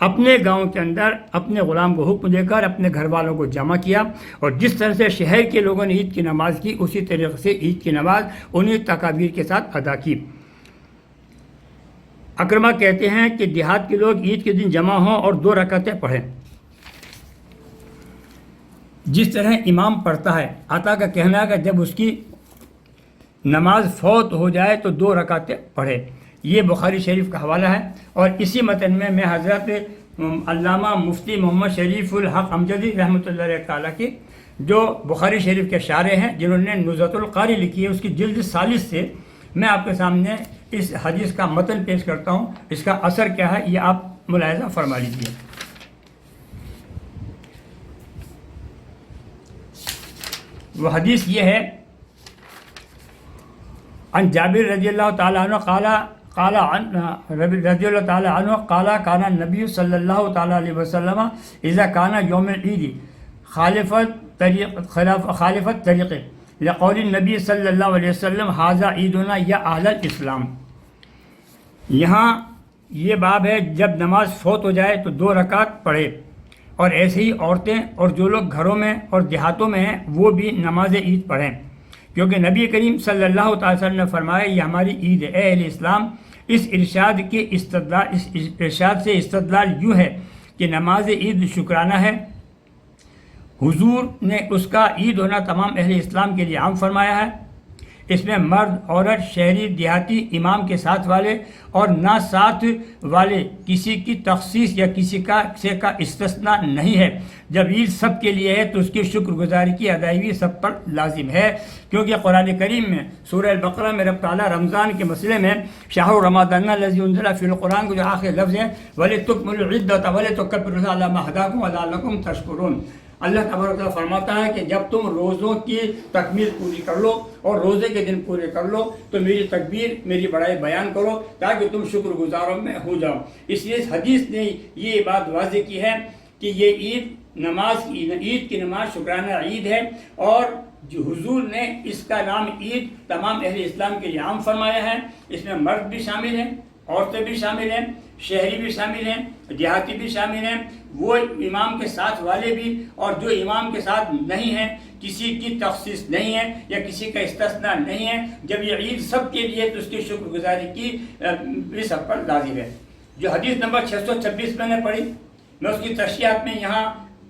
اپنے گاؤں کے اندر اپنے غلام کو حکم دے کر اپنے گھر والوں کو جمع کیا، اور جس طرح سے شہر کے لوگوں نے عید کی نماز کی اسی طریقے سے عید کی نماز انہی تکابیر کے ساتھ ادا کی۔ اکرمہ کہتے ہیں کہ دیہات کے لوگ عید کے دن جمع ہوں اور 2 رکعتیں پڑھیں جس طرح امام پڑھتا ہے۔ عطا کا کہنا ہے کہ جب اس کی نماز فوت ہو جائے تو 2 رکعتیں پڑھے۔ یہ بخاری شریف کا حوالہ ہے، اور اسی متن میں حضرت علامہ مفتی محمد شریف الحق امجدی رحمۃ اللہ علیہ تعالیٰ کی جو بخاری شریف کے شارح ہیں، جنہوں نے نزہۃ القاری لکھی ہے، اس کی جلد 40 سے میں آپ کے سامنے اس حدیث کا متن پیش کرتا ہوں۔ اس کا اثر کیا ہے یہ آپ ملاحظہ فرما لیجیے۔ وہ حدیث یہ ہے، عن جابر رضی اللہ تعالیٰ عنہ قال رضی اللہ تعالیٰ عنہ قال کان النبی صلی اللہ تعالیٰ علیہ وسلم اذا کان یوم العید خالفت طریق لقول النبی صلی اللہ علیہ وسلم ھذا عیدنا یا اہل الاسلام۔ یہاں یہ باب ہے جب نماز فوت ہو جائے تو 2 رکعت پڑھے، اور ایسے ہی عورتیں اور جو لوگ گھروں میں اور دیہاتوں میں ہیں وہ بھی نماز عید پڑھیں، کیونکہ نبی کریم صلی اللہ تعالی وسلم نے فرمایا یہ ہماری عید ہے اے اہل اسلام۔ اس ارشاد سے استدلال یوں ہے کہ نماز عید شکرانہ ہے۔ حضور نے اس کا عید ہونا تمام اہل اسلام کے لیے عام فرمایا ہے۔ اس میں مرد، عورت، شہری، دیہاتی، امام کے ساتھ والے اور نہ ساتھ والے کسی کی تخصیص یا کسی کا استثناء نہیں ہے۔ جب عید سب کے لیے ہے تو اس کی شکر گزاری کی ادائیگی سب پر لازم ہے، کیونکہ قرآن کریم میں سورہ البقرہ میں رب تعالیٰ رمضان کے مسئلے میں شہر رمضان الذی انزل فی القرآن کو جو آخر لفظ ہے وَلِتُكْمِلُوا الْعِدَّةَ وَلِتُكَبِّرُوا اللَّهَ عَلَىٰ مَا هَدَاكُمْ وَلَعَلَّكُمْ تَشْكُرُونَ۔ اللہ تبارک و تعالیٰ فرماتا ہے کہ جب تم روزوں کی تکمیل پوری کر لو اور روزے کے دن پورے کر لو تو میری تکبیر، میری بڑائی بیان کرو تاکہ تم شکر گزاروں میں ہو جاؤ۔ اس لیے اس حدیث نے یہ بات واضح کی ہے کہ یہ عید کی نماز شکرانہ عید ہے، اور جو حضور نے اس کا نام عید تمام اہل اسلام کے لیے عام فرمایا ہے۔ اس میں مرد بھی شامل ہیں، عورتیں بھی شامل ہیں، شہری بھی شامل ہیں، دیہاتی بھی شامل ہیں، وہ امام کے ساتھ والے بھی اور جو امام کے ساتھ نہیں ہیں، کسی کی تخصیص نہیں ہے یا کسی کا استثناء نہیں ہے۔ جب یہ عید سب کے لیے تو اس کی شکر گزاری کی بھی سب پر لازم ہے۔ جو حدیث نمبر 626 میں نے پڑھی، میں اس کی تشریحات میں یہاں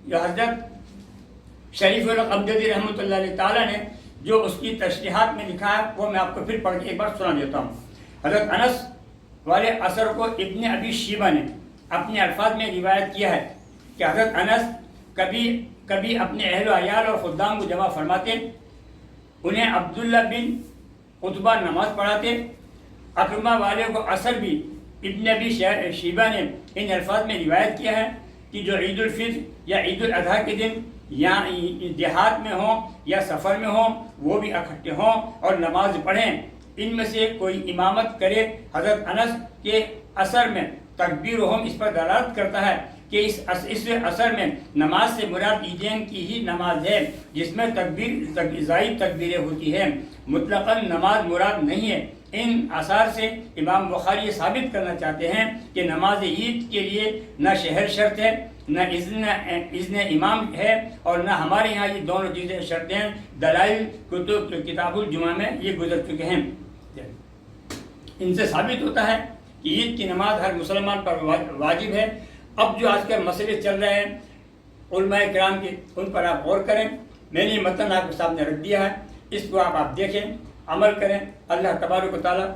جو حضرت شریف الحق امجدی رحمۃ اللہ علیہ تعالیٰ نے جو اس کی تشریحات میں لکھا ہے وہ میں آپ کو پھر پڑھ کے ایک بار سنا دیتا ہوں۔ حضرت انس والے اثر کو ابن ابی شیبہ نے اپنے الفاظ میں روایت کیا ہے کہ حضرت انس کبھی اپنے اہل و عیال اور خدام کو جمع فرماتے، انہیں عبداللہ بن عتبہ نماز پڑھاتے۔ اکرمہ والے کو اثر بھی ابن ابی شیبہ نے ان الفاظ میں روایت کیا ہے کہ جو عید الفطر یا عید الاضحیٰ کے دن یا دیہات میں ہوں یا سفر میں ہوں وہ بھی اکٹھے ہوں اور نماز پڑھیں، ان میں سے کوئی امامت کرے۔ حضرت انس کے اثر میں تکبیر اس پر دلالت کرتا ہے کہ اس اثر میں نماز سے مراد عیدین کی ہی نماز ہے جس میں زائد تکبیریں ہوتی ہیں، مطلقاً نماز مراد نہیں ہے۔ ان آثار سے امام بخاری یہ ثابت کرنا چاہتے ہیں کہ نماز عید کے لیے نہ شہر شرط ہے، نہ اذن امام ہے، اور نہ ہمارے یہاں یہ دونوں چیزیں شرط ہیں۔ دلائل کتاب الجمعہ میں یہ گزر چکے ہیں۔ ان سے ثابت ہوتا ہے کہ عید کی نماز ہر مسلمان پر واجب ہے۔ اب جو آج کل مسئلے چل رہے ہیں علماء کرام کے، ان پر آپ غور کریں۔ میں نے یہ متن آپ کے سامنے رکھ دیا ہے، اس کو آپ دیکھیں، عمل کریں، اللہ تبارک و تعالیٰ۔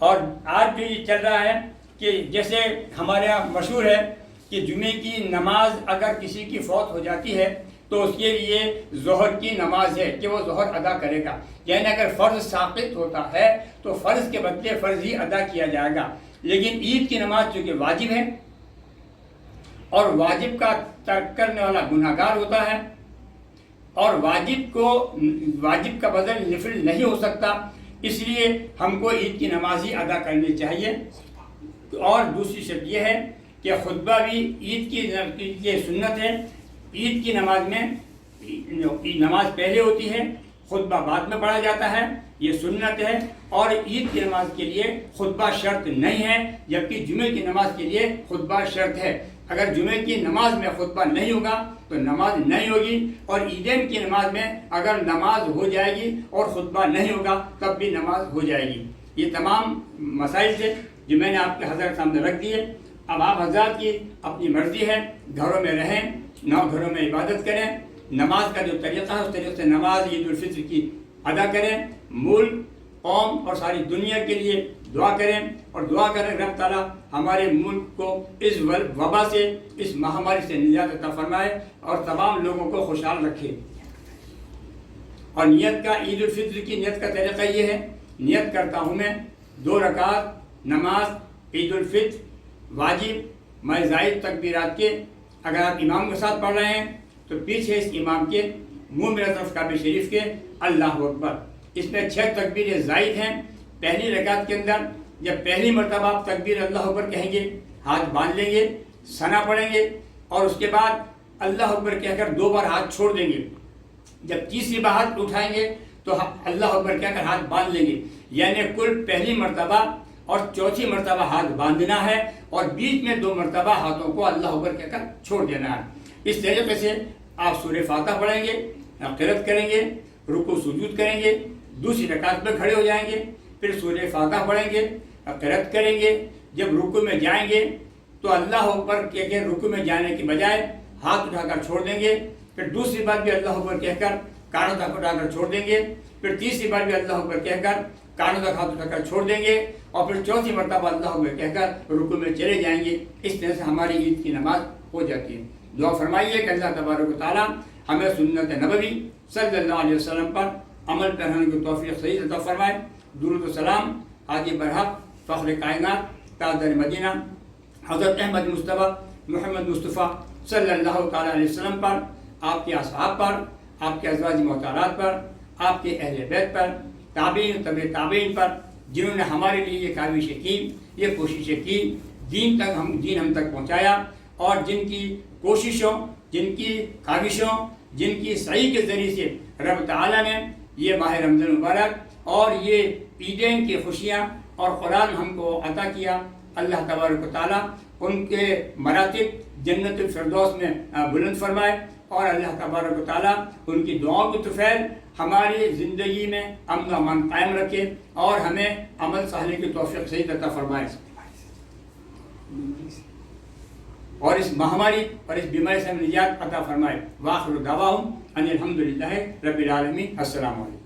اور آج جو یہ چل رہا ہے کہ جیسے ہمارے یہاں مشہور ہے کہ جمعے کی نماز اگر کسی کی فوت ہو جاتی ہے تو اس کے لیے ظہر کی نماز ہے کہ وہ ظہر ادا کرے گا، یعنی اگر فرض ساقط ہوتا ہے تو فرض کے بدلے فرض ہی ادا کیا جائے گا۔ لیکن عید کی نماز چونکہ واجب ہے اور واجب کا ترک کرنے والا گناہ گار ہوتا ہے، اور واجب کا بدل نفل نہیں ہو سکتا، اس لیے ہم کو عید کی نماز ہی ادا کرنی چاہیے۔ اور دوسری شرط یہ ہے کہ خطبہ بھی عید کی سنت ہے۔ عید کی نماز میں نماز پہلے ہوتی ہے، خطبہ بعد میں پڑھا جاتا ہے۔ یہ سنت ہے، اور عید کی نماز کے لیے خطبہ شرط نہیں ہے، جبکہ جمعے کی نماز کے لیے خطبہ شرط ہے۔ اگر جمعے کی نماز میں خطبہ نہیں ہوگا تو نماز نہیں ہوگی، اور عیدین کی نماز میں اگر نماز ہو جائے گی اور خطبہ نہیں ہوگا تب بھی نماز ہو جائے گی۔ یہ تمام مسائل تھے جو میں نے آپ کے حضرت سامنے رکھ دیے۔ اب آپ حضرات کی اپنی مرضی ہے، گھروں میں رہیں، گھروں میں عبادت کریں، نماز کا جو طریقہ ہے اس طریقے سے نماز عید الفطر کی ادا کریں، ملک، قوم اور ساری دنیا کے لیے دعا کریں، اور دعا کریں رب تعالیٰ ہمارے ملک کو اس وبا سے، اس مہاماری سے نجات عطا فرمائے اور تمام لوگوں کو خوشحال رکھے۔ اور نیت کا، عید الفطر کی نیت کا طریقہ یہ ہے، نیت کرتا ہوں میں 2 رکعت نماز عید الفطر واجب میں زائد تکبیرات کے، اگر آپ امام کے ساتھ پڑھ رہے ہیں تو پیچھے اس امام کے منہ میں طرف کعبہ شریف کے اللہ اکبر، اس میں 6 تکبیریں زائد ہیں۔ پہلی رکعت کے اندر جب پہلی مرتبہ آپ تکبیر اللہ اکبر کہیں گے، ہاتھ باندھ لیں گے، ثنا پڑھیں گے، اور اس کے بعد اللہ اکبر کہہ کر 2 بار ہاتھ چھوڑ دیں گے۔ جب تیسری بار ہاتھ اٹھائیں گے تو اللہ اکبر کہہ کر ہاتھ باندھ لیں گے، یعنی کل پہلی مرتبہ اور چوتھی مرتبہ ہاتھ باندھنا ہے، اور بیچ میں 2 مرتبہ ہاتھوں کو اللہ اکبر کہہ کر چھوڑ دینا ہے۔ اس طریقے سے آپ سورہ فاتحہ پڑھیں گے، قرأت کریں گے، رکوع سجود کریں گے، دوسری رکعت میں کھڑے ہو جائیں گے، پھر سورہ فاتحہ پڑھیں گے، قرأت کریں گے۔ جب رکوع میں جائیں گے تو اللہ اکبر کہہ کے رکوع میں جانے کی بجائے ہاتھ اٹھا کر چھوڑ دیں گے، پھر دوسری بار بھی اللہ اکبر کہہ کر کانوں تک اٹھا کر چھوڑ دیں گے، پھر تیسری بار بھی اللہ اکبر کہہ کر کانوں تک ہاتھ اٹھا کر چھوڑ دیں گے، اور پھر چوتھی مرتبہ اللہ اکبر کہہ کر رکوع میں چلے جائیں گے۔ اس طرح سے ہماری عید کی نماز ہو جاتی ہے۔ دعا فرمائیے کہ اللہ تبارک و تعالیٰ ہمیں سنت نبوی صلی اللہ علیہ وسلم پر عمل کرنے کی توفیق صحیح عطا فرمائے۔ درود و سلام حاجی برحق فخر کائنات تاجدار مدینہ حضرت احمد مصطفیٰ محمد مصطفیٰ صلی اللہ تعالیٰ علیہ وسلم پر، آپ کے اصحاب پر، آپ کے ازواج محترمات پر، آپ کے اہل بیت پر، تابعین تبع تابعین پر، جنہوں نے ہمارے لیے یہ کاوشیں کی، یہ کوششیں کی، دین ہم تک پہنچایا، اور جن کی کوششوں، جن کی کاوشوں، جن کی سعی کے ذریعے سے رب تعالیٰ نے یہ ماہ رمضان مبارک اور یہ عیدین کی خوشیاں اور قرآن ہم کو عطا کیا، اللہ تبارک و تعالیٰ ان کے مراتب جنت الفردوس میں بلند فرمائے، اور اللہ تبارک و تعالیٰ ان کی دعاؤں کی طفیل ہماری زندگی میں امن و امان قائم رکھے، اور ہمیں عمل صالح کی توفیق صحیح عطا فرمائے، اور اس مہاماری اور اس بیماری سے ہمیں نجات عطا فرمائے۔ وآخر دعواہم ان الحمدللہ رب العالمین۔ السلام علیکم۔